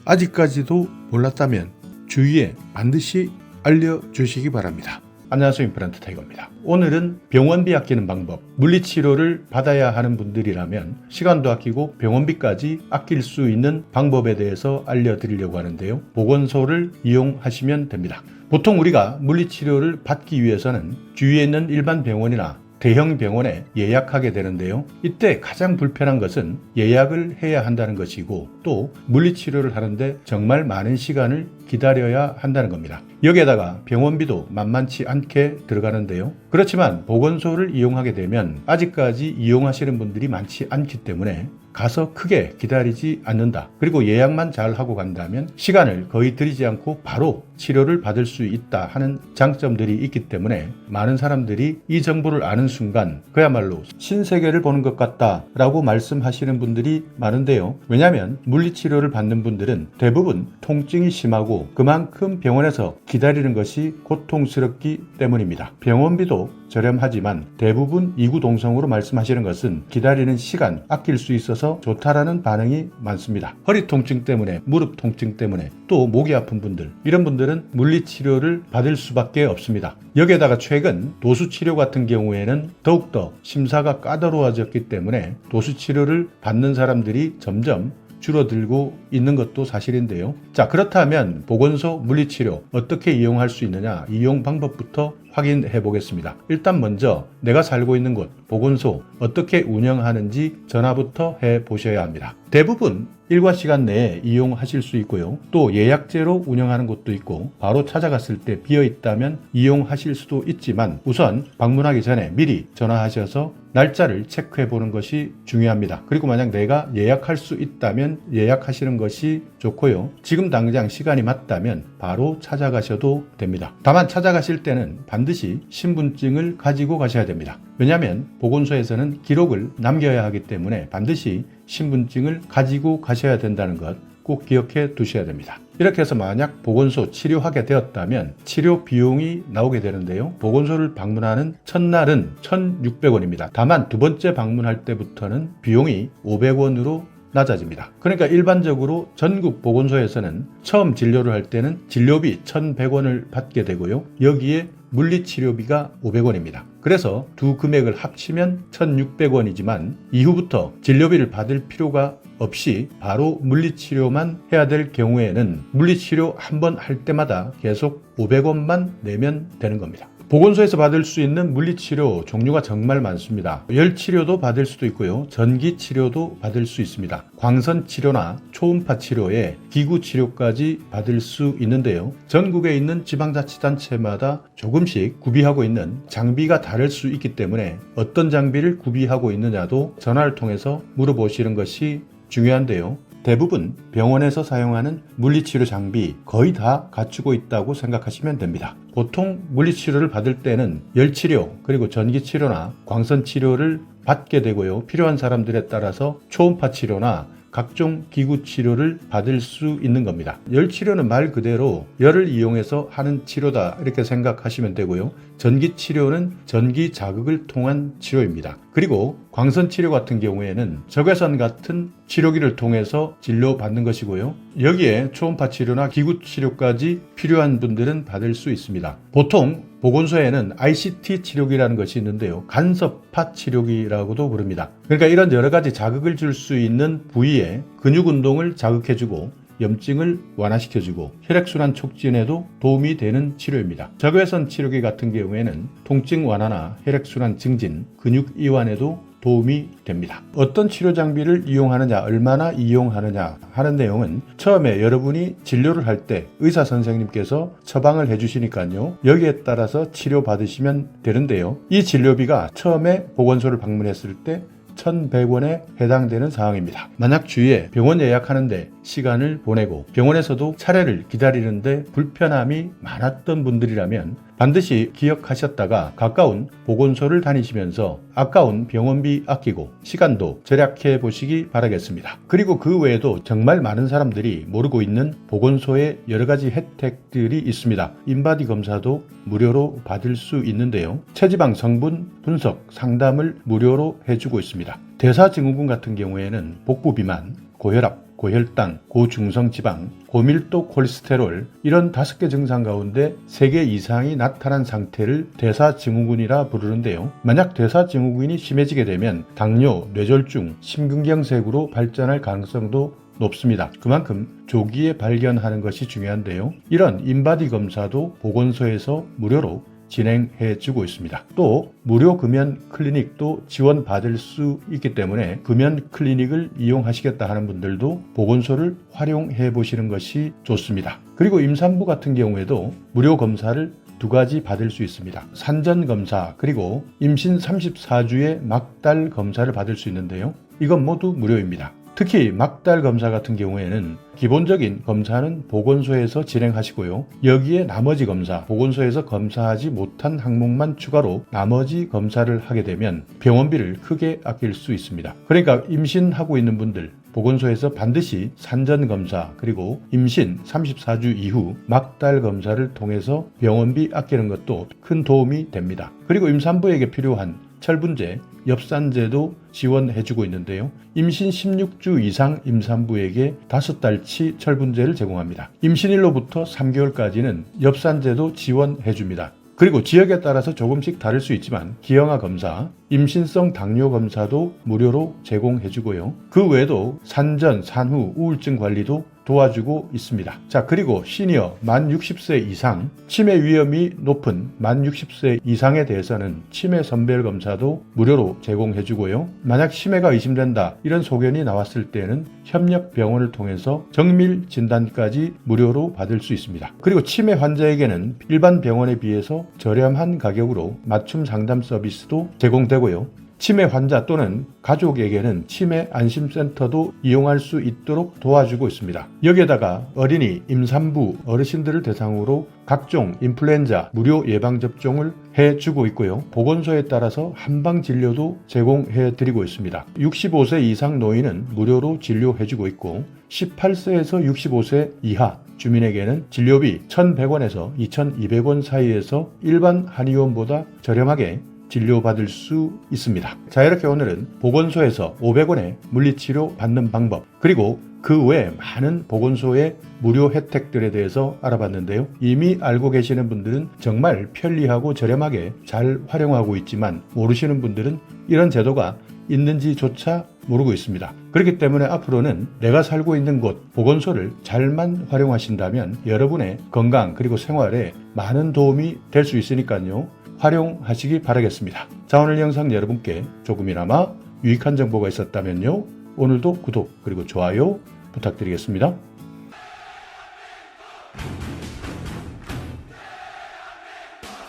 아직까지도 몰랐다면 주위에 반드시 알려주시기 바랍니다. 안녕하세요, 임플란트 타이거입니다. 오늘은 병원비 아끼는 방법, 물리치료를 받아야 하는 분들이라면 시간도 아끼고 병원비까지 아낄 수 있는 방법에 대해서 알려드리려고 하는데요. 보건소를 이용하시면 됩니다. 보통 우리가 물리치료를 받기 위해서는 주위에 있는 일반 병원이나 대형 병원에 예약하게 되는데요. 이때 가장 불편한 것은 예약을 해야 한다는 것이고, 또 물리치료를 하는데 정말 많은 시간을 기다려야 한다는 겁니다. 여기에다가 병원비도 만만치 않게 들어가는데요. 그렇지만 보건소를 이용하게 되면 아직까지 이용하시는 분들이 많지 않기 때문에 가서 크게 기다리지 않는다. 그리고 예약만 잘 하고 간다면 시간을 거의 들이지 않고 바로 치료를 받을 수 있다 하는 장점들이 있기 때문에 많은 사람들이 이 정보를 아는 순간 그야말로 신세계를 보는 것 같다라고 말씀하시는 분들이 많은데요. 왜냐하면 물리치료를 받는 분들은 대부분 통증이 심하고 그만큼 병원에서 기다리는 것이 고통스럽기 때문입니다. 병원비도 저렴하지만 대부분 이구동성으로 말씀하시는 것은 기다리는 시간 아낄 수 있어서 좋다라는 반응이 많습니다. 허리 통증 때문에, 무릎 통증 때문에, 또 목이 아픈 분들, 이런 분들은 물리치료를 받을 수밖에 없습니다. 여기에다가 최근 도수치료 같은 경우에는 더욱더 심사가 까다로워졌기 때문에 도수치료를 받는 사람들이 점점 줄어들고 있는 것도 사실인데요. 자, 그렇다면 보건소 물리치료 어떻게 이용할 수 있느냐, 이용 방법부터 확인해 보겠습니다. 일단 먼저 내가 살고 있는 곳, 보건소 어떻게 운영하는지 전화부터 해 보셔야 합니다. 대부분 일과 시간 내에 이용하실 수 있고요. 또 예약제로 운영하는 곳도 있고 바로 찾아갔을 때 비어 있다면 이용하실 수도 있지만 우선 방문하기 전에 미리 전화하셔서 날짜를 체크해 보는 것이 중요합니다. 그리고 만약 내가 예약할 수 있다면 예약하시는 것이 좋고요. 지금 당장 시간이 맞다면 바로 찾아가셔도 됩니다. 다만 찾아가실 때는 반드시 신분증을 가지고 가셔야 됩니다. 왜냐하면 보건소에서는 기록을 남겨야 하기 때문에 반드시 신분증을 가지고 가셔야 된다는 것 꼭 기억해 두셔야 됩니다. 이렇게 해서 만약 보건소 치료하게 되었다면 치료 비용이 나오게 되는데요. 보건소를 방문하는 첫날은 1,600원입니다. 다만 두 번째 방문할 때부터는 비용이 500원으로 낮아집니다. 그러니까 일반적으로 전국 보건소에서는 처음 진료를 할 때는 진료비 1,100원을 받게 되고요. 여기에 물리치료비가 500원입니다. 그래서 두 금액을 합치면 1,600원이지만 이후부터 진료비를 받을 필요가 없이 바로 물리치료만 해야 될 경우에는 물리치료 한 번 할 때마다 계속 500원만 내면 되는 겁니다. 보건소에서 받을 수 있는 물리치료 종류가 정말 많습니다. 열치료도 받을 수도 있고요. 전기치료도 받을 수 있습니다. 광선치료나 초음파 치료에 기구치료까지 받을 수 있는데요. 전국에 있는 지방자치단체마다 조금씩 구비하고 있는 장비가 다를 수 있기 때문에 어떤 장비를 구비하고 있느냐도 전화를 통해서 물어보시는 것이 중요한데요. 대부분 병원에서 사용하는 물리치료 장비 거의 다 갖추고 있다고 생각하시면 됩니다. 보통 물리치료를 받을 때는 열치료 그리고 전기치료나 광선치료를 받게 되고요. 필요한 사람들에 따라서 초음파 치료나 각종 기구 치료를 받을 수 있는 겁니다. 열치료는 말 그대로 열을 이용해서 하는 치료다 이렇게 생각하시면 되고요. 전기치료는 전기 자극을 통한 치료입니다. 그리고 광선치료 같은 경우에는 적외선 같은 치료기를 통해서 진료받는 것이고요. 여기에 초음파 치료나 기구 치료까지 필요한 분들은 받을 수 있습니다. 보통 보건소에는 ICT 치료기라는 것이 있는데요. 간섭파 치료기라고도 부릅니다. 그러니까 이런 여러 가지 자극을 줄 수 있는 부위에 근육 운동을 자극해주고 염증을 완화시켜주고 혈액순환 촉진에도 도움이 되는 치료입니다. 적외선 치료기 같은 경우에는 통증 완화나 혈액순환 증진, 근육 이완에도 도움이 됩니다. 어떤 치료 장비를 이용하느냐, 얼마나 이용하느냐 하는 내용은 처음에 여러분이 진료를 할 때 의사 선생님께서 처방을 해주시니까요. 여기에 따라서 치료받으시면 되는데요. 이 진료비가 처음에 보건소를 방문했을 때 1,100원에 해당되는 사항입니다. 만약 주위에 병원 예약하는데 시간을 보내고 병원에서도 차례를 기다리는데 불편함이 많았던 분들이라면 반드시 기억하셨다가 가까운 보건소를 다니시면서 아까운 병원비 아끼고 시간도 절약해 보시기 바라겠습니다. 그리고 그 외에도 정말 많은 사람들이 모르고 있는 보건소의 여러 가지 혜택들이 있습니다. 인바디 검사도 무료로 받을 수 있는데요. 체지방 성분 분석 상담을 무료로 해주고 있습니다. 대사증후군 같은 경우에는 복부 비만, 고혈압, 고혈당, 고중성 지방, 고밀도 콜레스테롤 이런 5개 증상 가운데 3개 이상이 나타난 상태를 대사증후군이라 부르는데요. 만약 대사증후군이 심해지게 되면 당뇨, 뇌졸중, 심근경색으로 발전할 가능성도 높습니다. 그만큼 조기에 발견하는 것이 중요한데요. 이런 인바디 검사도 보건소에서 무료로 진행해 주고 있습니다. 또 무료 금연 클리닉도 지원받을 수 있기 때문에 금연 클리닉을 이용하시겠다 하는 분들도 보건소를 활용해 보시는 것이 좋습니다. 그리고 임산부 같은 경우에도 무료 검사를 2가지 받을 수 있습니다. 산전 검사 그리고 임신 34주의 막달 검사를 받을 수 있는데요. 이건 모두 무료입니다. 특히 막달 검사 같은 경우에는 기본적인 검사는 보건소에서 진행하시고요. 여기에 나머지 검사, 보건소에서 검사하지 못한 항목만 추가로 나머지 검사를 하게 되면 병원비를 크게 아낄 수 있습니다. 그러니까 임신하고 있는 분들, 보건소에서 반드시 산전 검사 그리고 임신 34주 이후 막달 검사를 통해서 병원비 아끼는 것도 큰 도움이 됩니다. 그리고 임산부에게 필요한 철분제, 엽산제도 지원해주고 있는데요. 임신 16주 이상 임산부에게 5달치 철분제를 제공합니다. 임신일로부터 3개월까지는 엽산제도 지원해줍니다. 그리고 지역에 따라서 조금씩 다를 수 있지만 기형아 검사, 임신성 당뇨 검사도 무료로 제공해주고요. 그 외에도 산전, 산후, 우울증 관리도 도와주고 있습니다. 자, 그리고 시니어 만 60세 이상 치매 위험이 높은 만 60세 이상에 대해서는 치매 선별 검사도 무료로 제공해주고요. 만약 치매가 의심된다 이런 소견이 나왔을 때는 협력병원을 통해서 정밀 진단까지 무료로 받을 수 있습니다. 그리고 치매 환자에게는 일반 병원에 비해서 저렴한 가격으로 맞춤 상담 서비스도 제공되고요. 치매 환자 또는 가족에게는 치매 안심센터도 이용할 수 있도록 도와주고 있습니다. 여기에다가 어린이, 임산부, 어르신들을 대상으로 각종 인플루엔자 무료 예방접종을 해주고 있고요. 보건소에 따라서 한방진료도 제공해드리고 있습니다. 65세 이상 노인은 무료로 진료해주고 있고 18세에서 65세 이하 주민에게는 진료비 1,100원에서 2,200원 사이에서 일반 한의원보다 저렴하게 진료받을 수 있습니다. 자, 이렇게 오늘은 보건소에서 500원에 물리치료 받는 방법 그리고 그 외에 많은 보건소의 무료 혜택들에 대해서 알아봤는데요. 이미 알고 계시는 분들은 정말 편리하고 저렴하게 잘 활용하고 있지만 모르시는 분들은 이런 제도가 있는지조차 모르고 있습니다. 그렇기 때문에 앞으로는 내가 살고 있는 곳 보건소를 잘만 활용하신다면 여러분의 건강 그리고 생활에 많은 도움이 될 수 있으니까요. 활용하시기 바라겠습니다. 자, 오늘 영상 여러분께 조금이나마 유익한 정보가 있었다면요. 오늘도 구독 그리고 좋아요 부탁드리겠습니다.